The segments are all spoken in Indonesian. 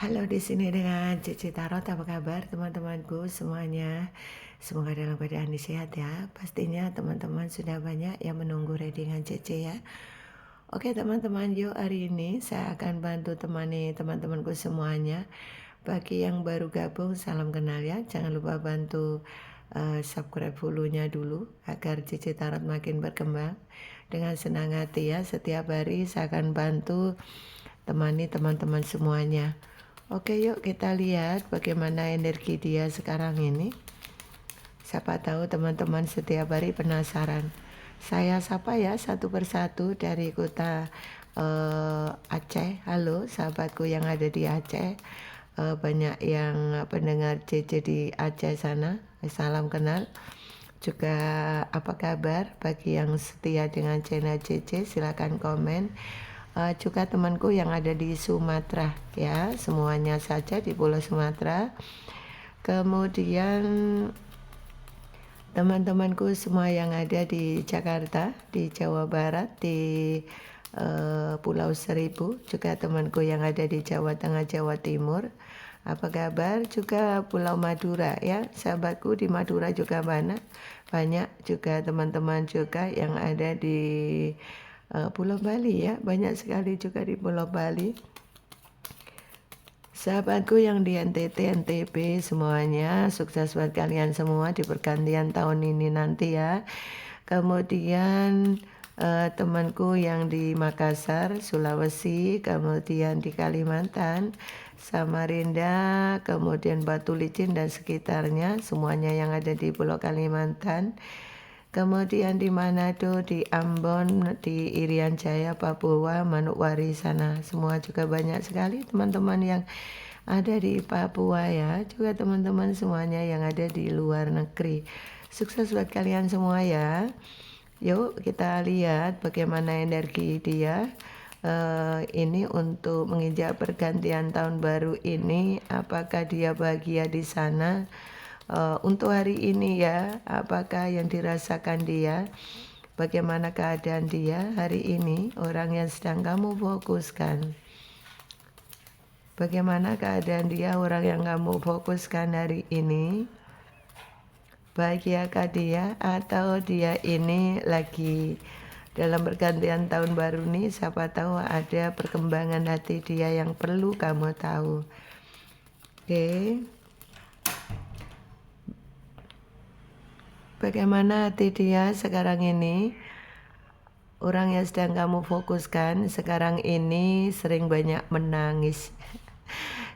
Halo, di sini dengan Cici Tarot. Apa kabar teman-temanku semuanya? Semoga dalam keadaan sehat ya. Pastinya teman-teman sudah banyak yang menunggu readingan Cici ya. Oke teman-teman, yuk hari ini saya akan bantu temani teman-temanku semuanya. Bagi yang baru gabung, salam kenal ya. Jangan lupa bantu subscribe dulunya dulu agar Cici Tarot makin berkembang. Dengan senang hati ya, setiap hari saya akan bantu temani teman-teman semuanya. Oke, yuk kita lihat bagaimana energi dia sekarang ini. Siapa tahu teman-teman setiap hari penasaran. Saya sapa ya satu persatu dari kota Aceh. Halo sahabatku yang ada di Aceh. Banyak yang pendengar CC di Aceh sana. Salam kenal. Juga apa kabar bagi yang setia dengan channel CC, silakan komen. Juga temanku yang ada di Sumatera ya, semuanya saja di Pulau Sumatera. Kemudian teman-temanku semua yang ada di Jakarta, di Jawa Barat, di Pulau Seribu, juga temanku yang ada di Jawa Tengah, Jawa Timur. Apa kabar? Juga Pulau Madura ya, sahabatku di Madura juga banyak juga teman-teman juga yang ada di Pulau Bali ya, banyak sekali juga di Pulau Bali. Sahabatku yang di NTT, NTB semuanya, sukses buat kalian semua di pergantian tahun ini nanti ya. Kemudian temanku yang di Makassar, Sulawesi, kemudian di Kalimantan, Samarinda, kemudian Batu Licin dan sekitarnya, semuanya yang ada di Pulau Kalimantan. Kemudian di Manado, di Ambon, di Irian Jaya, Papua, Manokwari sana. Semua juga banyak sekali teman-teman yang ada di Papua ya. Juga teman-teman semuanya yang ada di luar negeri. Sukses buat kalian semua ya. Yuk kita lihat bagaimana energi dia. Ini untuk menginjak pergantian tahun baru ini. Apakah dia bahagia di sana? Untuk hari ini ya, apakah yang dirasakan dia, bagaimana keadaan dia hari ini, orang yang sedang kamu fokuskan. Bagaimana keadaan dia, orang yang kamu fokuskan hari ini. Bahagiakah dia atau dia ini lagi dalam pergantian tahun baru nih, siapa tahu ada perkembangan hati dia yang perlu kamu tahu. Oke. Bagaimana hati dia sekarang ini? Orang yang sedang kamu fokuskan sekarang ini sering banyak menangis.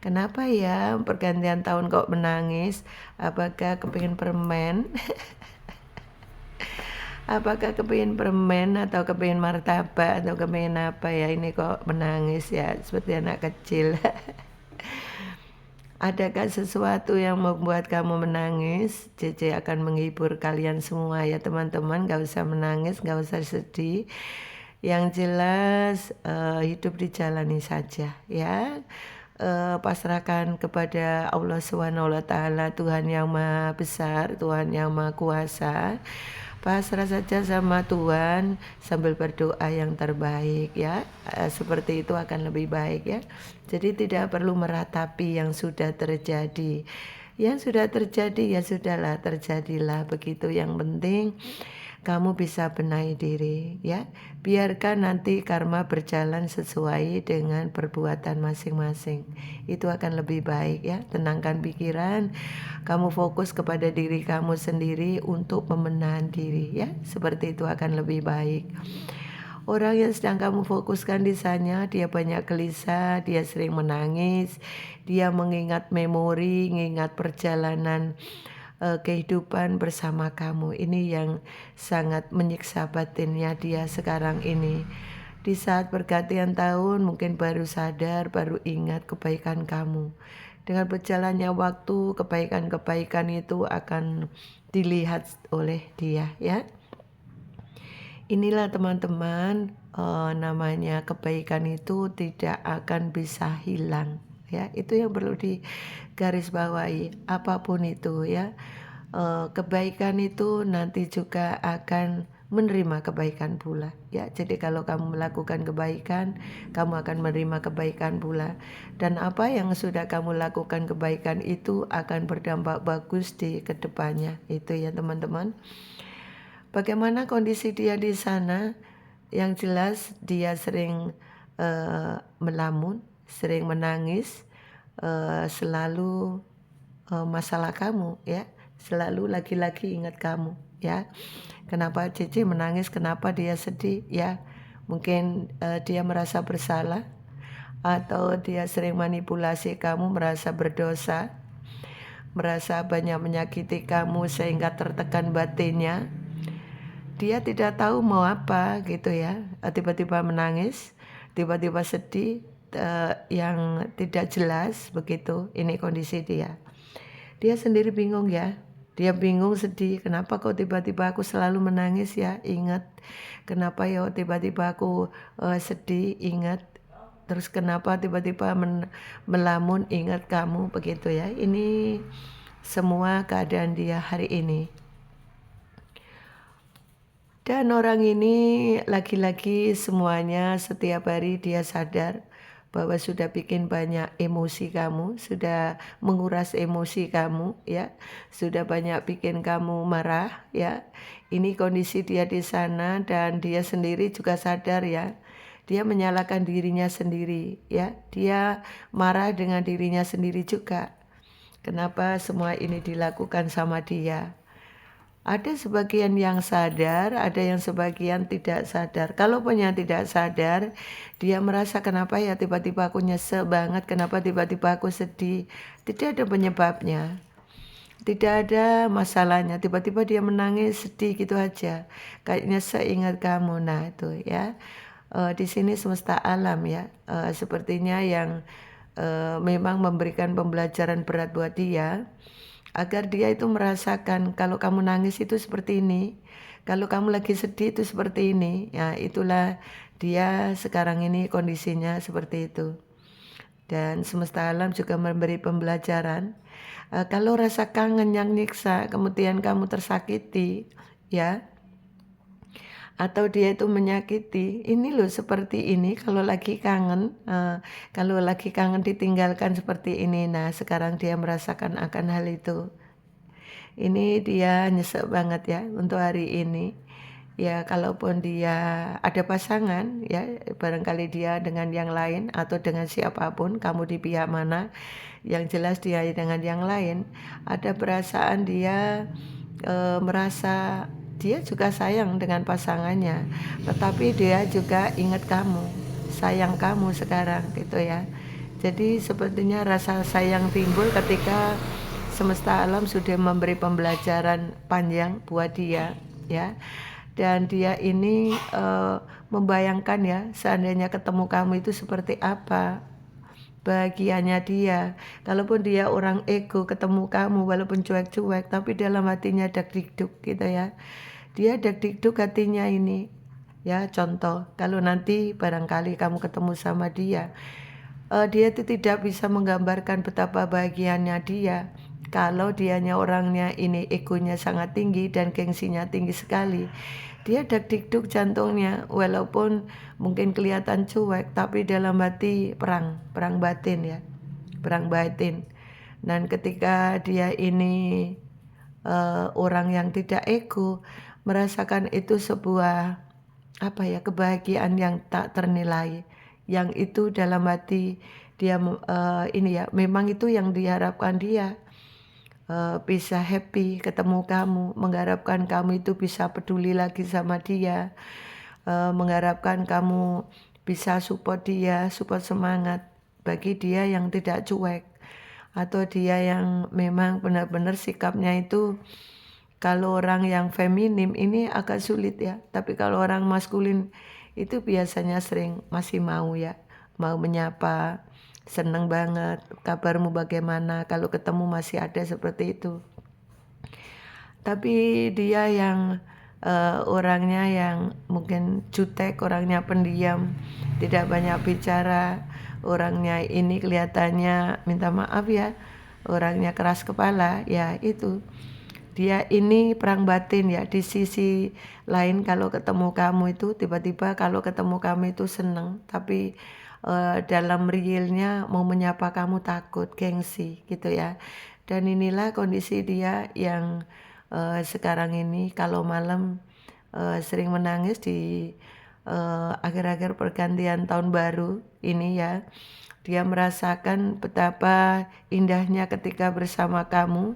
Kenapa ya pergantian tahun kok menangis? Apakah kepingin permen? Apakah kepingin permen atau kepingin martabak atau kepingin apa ya? Ini kok menangis ya seperti anak kecil. Adakah sesuatu yang membuat kamu menangis? Cece akan menghibur kalian semua ya teman-teman. Gak usah menangis, gak usah sedih. Yang jelas hidup dijalani saja ya. Pasrahkan kepada Allah SWT, Tuhan yang Maha Besar, Tuhan yang Maha Kuasa. Pasrah saja sama Tuhan sambil berdoa yang terbaik ya. Seperti itu akan lebih baik ya. Jadi tidak perlu meratapi yang sudah terjadi. Yang sudah terjadi ya sudahlah, terjadilah begitu. Yang penting kamu bisa benahi diri ya. Biarkan nanti karma berjalan sesuai dengan perbuatan masing-masing. Itu akan lebih baik ya. Tenangkan pikiran, kamu fokus kepada diri kamu sendiri untuk pemenahan diri ya. Seperti itu akan lebih baik. Orang yang sedang kamu fokuskan di sana, dia banyak gelisah, dia sering menangis, dia mengingat memori, mengingat perjalanan kehidupan bersama kamu. Ini yang sangat menyiksa batinnya dia sekarang ini. Di saat pergantian tahun mungkin baru sadar, baru ingat kebaikan kamu. Dengan berjalannya waktu, kebaikan-kebaikan itu akan dilihat oleh dia ya. Inilah teman-teman, namanya kebaikan itu tidak akan bisa hilang ya. Itu yang perlu digarisbawahi, apapun itu ya. Kebaikan itu nanti juga akan menerima kebaikan pula ya. Jadi kalau kamu melakukan kebaikan, kamu akan menerima kebaikan pula. Dan apa yang sudah kamu lakukan kebaikan itu akan berdampak bagus di kedepannya. Itu ya teman-teman. Bagaimana kondisi dia di sana? Yang jelas dia sering melamun, sering menangis, selalu masalah kamu ya, selalu lagi-lagi ingat kamu ya. Kenapa Cici menangis, kenapa dia sedih ya, mungkin dia merasa bersalah, atau dia sering manipulasi kamu, merasa berdosa, merasa banyak menyakiti kamu sehingga tertekan batinnya. Dia tidak tahu mau apa gitu ya, tiba-tiba menangis, tiba-tiba sedih, yang tidak jelas begitu. Ini kondisi dia. Dia sendiri bingung ya. Dia bingung, sedih. Kenapa kok tiba-tiba aku selalu menangis ya? Ingat. Kenapa ya tiba-tiba aku sedih? Ingat. Terus kenapa tiba-tiba melamun? Ingat kamu begitu ya. Ini semua keadaan dia hari ini. Dan orang ini lagi-lagi semuanya setiap hari dia sadar bahwa sudah bikin banyak emosi kamu, sudah menguras emosi kamu ya, sudah banyak bikin kamu marah ya. Ini kondisi dia di sana dan dia sendiri juga sadar ya. Dia menyalahkan dirinya sendiri ya. Dia marah dengan dirinya sendiri juga. Kenapa semua ini dilakukan sama dia? Ada sebagian yang sadar, ada yang sebagian tidak sadar. Kalaupun yang tidak sadar, dia merasa kenapa ya tiba-tiba aku nyesel banget, kenapa tiba-tiba aku sedih. Tidak ada penyebabnya, tidak ada masalahnya. Tiba-tiba dia menangis sedih gitu aja, kayaknya seingat kamu. Nah itu ya, di sini semesta alam ya, sepertinya yang memang memberikan pembelajaran berat buat dia, agar dia itu merasakan kalau kamu nangis itu seperti ini, kalau kamu lagi sedih itu seperti ini. Ya itulah dia sekarang ini kondisinya seperti itu. Dan semesta alam juga memberi pembelajaran, kalau rasa kangen yang nyiksa kemudian kamu tersakiti ya, atau dia itu menyakiti, ini loh seperti ini kalau lagi kangen, kalau lagi kangen ditinggalkan seperti ini. Nah sekarang dia merasakan akan hal itu. Ini dia nyesek banget ya untuk hari ini. Ya kalaupun dia ada pasangan ya, barangkali dia dengan yang lain atau dengan siapapun, kamu di pihak mana, yang jelas dia dengan yang lain, ada perasaan dia merasa dia juga sayang dengan pasangannya, tetapi dia juga ingat kamu, sayang kamu sekarang gitu ya. Jadi sepertinya rasa sayang timbul ketika semesta alam sudah memberi pembelajaran panjang buat dia ya. Dan dia ini membayangkan ya, seandainya ketemu kamu itu seperti apa bahagianya dia. Kalaupun dia orang ego, ketemu kamu walaupun cuek-cuek, tapi dalam hatinya dak-dikduk gitu ya. Dia dak-dikduk hatinya ini ya. Contoh, kalau nanti barangkali kamu ketemu sama dia, dia itu tidak bisa menggambarkan betapa bahagianya dia kalau dianya orangnya ini egonya sangat tinggi dan gengsinya tinggi sekali. Dia dak-dikduk jantungnya, walaupun mungkin kelihatan cuek, tapi dalam hati perang batin ya, perang batin. Dan ketika dia ini orang yang tidak ego, merasakan itu sebuah apa ya, kebahagiaan yang tak ternilai, yang itu dalam hati dia ini ya, memang itu yang diharapkan dia. Bisa happy ketemu kamu, mengharapkan kamu itu bisa peduli lagi sama dia, mengharapkan kamu bisa support dia, support semangat bagi dia yang tidak cuek, atau dia yang memang benar-benar sikapnya itu, kalau orang yang feminim ini agak sulit ya, tapi kalau orang maskulin itu biasanya sering masih mau ya, mau menyapa, seneng banget, kabarmu bagaimana, kalau ketemu masih ada seperti itu. Tapi dia yang orangnya yang mungkin jutek, orangnya pendiam, tidak banyak bicara, orangnya ini kelihatannya minta maaf ya, orangnya keras kepala ya itu. dia ini perang batin ya. Di sisi lain kalau ketemu kamu itu tiba-tiba kalau ketemu kamu itu seneng, tapi dalam realnya mau menyapa kamu takut, gengsi gitu ya. Dan inilah kondisi dia yang sekarang ini kalau malam sering menangis di akhir-akhir pergantian tahun baru ini ya. Dia merasakan betapa indahnya ketika bersama kamu,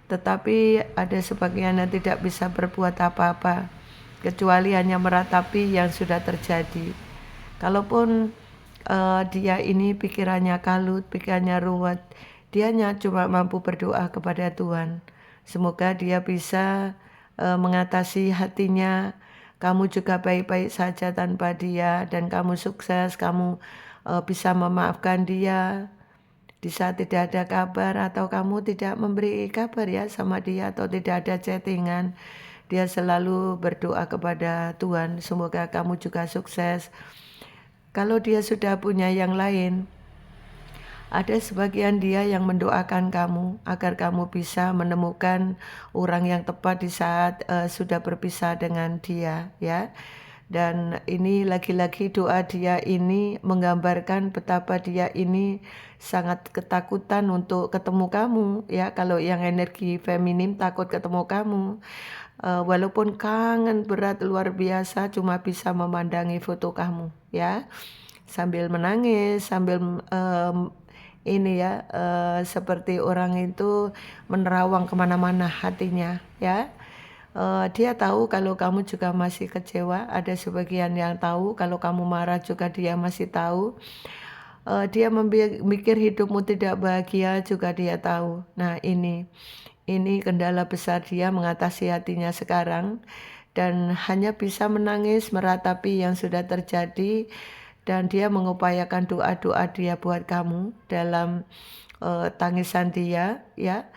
tetapi ada sebagian yang tidak bisa berbuat apa-apa, kecuali hanya meratapi yang sudah terjadi. Kalaupun dia ini pikirannya kalut, pikirannya ruwet, dia hanya cuma mampu berdoa kepada Tuhan. Semoga dia bisa mengatasi hatinya. Kamu juga baik-baik saja tanpa dia, dan kamu sukses, kamu bisa memaafkan dia di saat tidak ada kabar atau kamu tidak memberi kabar ya sama dia atau tidak ada chattingan. Dia selalu berdoa kepada Tuhan, semoga kamu juga sukses. Kalau dia sudah punya yang lain, ada sebagian dia yang mendoakan kamu agar kamu bisa menemukan orang yang tepat di saat sudah berpisah dengan dia ya. Dan ini lagi-lagi doa dia ini menggambarkan betapa dia ini sangat ketakutan untuk ketemu kamu ya. Kalau yang energi feminim takut ketemu kamu, walaupun kangen berat luar biasa cuma bisa memandangi foto kamu ya, sambil menangis, sambil ini ya, seperti orang itu menerawang kemana-mana hatinya ya. Dia tahu kalau kamu juga masih kecewa, ada sebagian yang tahu kalau kamu marah juga dia masih tahu. Dia memikir hidupmu tidak bahagia juga dia tahu. Nah ini kendala besar dia mengatasi hatinya sekarang, dan hanya bisa menangis meratapi yang sudah terjadi, dan dia mengupayakan doa-doa dia buat kamu dalam tangisan dia ya.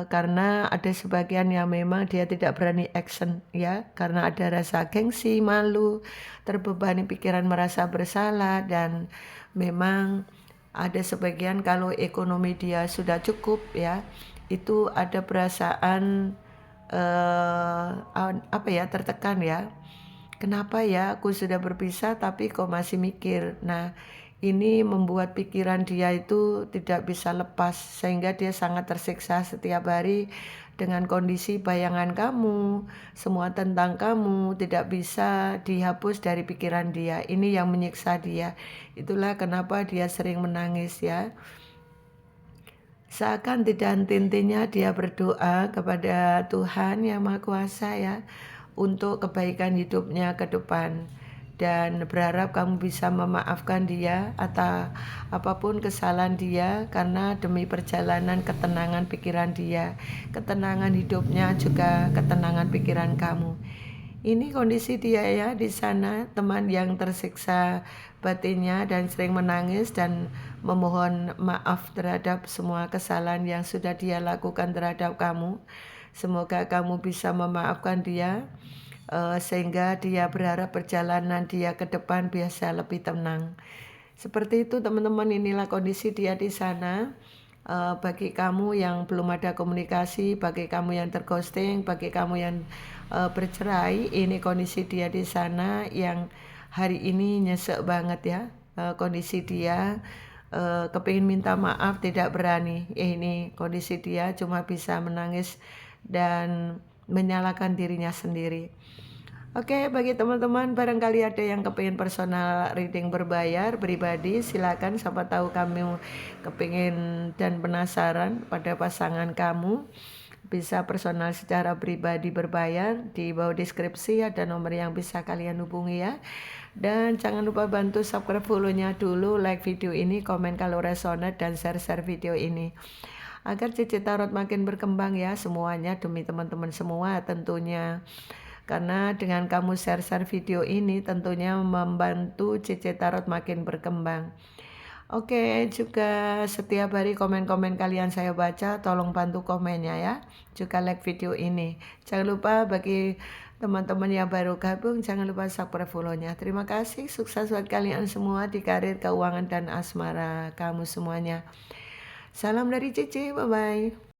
Karena ada sebagian yang memang dia tidak berani action ya, karena ada rasa gengsi, malu, terbebani pikiran, merasa bersalah, dan memang ada sebagian kalau ekonomi dia sudah cukup ya, itu ada perasaan apa ya, tertekan ya. Kenapa ya aku sudah berpisah tapi kok masih mikir. Nah, ini membuat pikiran dia itu tidak bisa lepas, sehingga dia sangat tersiksa setiap hari dengan kondisi bayangan kamu, semua tentang kamu tidak bisa dihapus dari pikiran dia. Ini yang menyiksa dia. Itulah kenapa dia sering menangis ya. Seakan tidak henti-hentinya dia berdoa kepada Tuhan Yang Maha Kuasa ya, untuk kebaikan hidupnya ke depan, dan berharap kamu bisa memaafkan dia atau apapun kesalahan dia, karena demi perjalanan ketenangan pikiran dia, ketenangan hidupnya, juga ketenangan pikiran kamu. Ini kondisi dia ya di sana, teman yang tersiksa batinnya dan sering menangis dan memohon maaf terhadap semua kesalahan yang sudah dia lakukan terhadap kamu. Semoga kamu bisa memaafkan dia, sehingga dia berharap perjalanan dia ke depan bisa lebih tenang. Seperti itu teman-teman, inilah kondisi dia di sana. Bagi kamu yang belum ada komunikasi, bagi kamu yang terghosting, bagi kamu yang bercerai, ini kondisi dia di sana yang hari ini nyesek banget ya. Kondisi dia kepingin minta maaf tidak berani. Ini kondisi dia cuma bisa menangis dan menyalahkan dirinya sendiri. Oke, bagi teman-teman barangkali ada yang kepingin personal reading berbayar pribadi, silakan. Siapa tahu kamu kepingin dan penasaran pada pasangan kamu, bisa personal secara pribadi berbayar. Di bawah deskripsi ada nomor yang bisa kalian hubungi ya. Dan jangan lupa bantu subscribe, follow-nya dulu, like video ini, komen kalau resonate, dan share-share video ini agar Cici Tarot makin berkembang ya, semuanya demi teman-teman semua tentunya. Karena dengan kamu share-share video ini tentunya membantu Cici Tarot makin berkembang. Oke, juga setiap hari komen-komen kalian saya baca, tolong bantu komennya ya. Juga like video ini. Jangan lupa bagi teman-teman yang baru gabung, jangan lupa subscribe, follow-nya. Terima kasih, sukses buat kalian semua di karir, keuangan, dan asmara kamu semuanya. Salam dari Cici, bye-bye.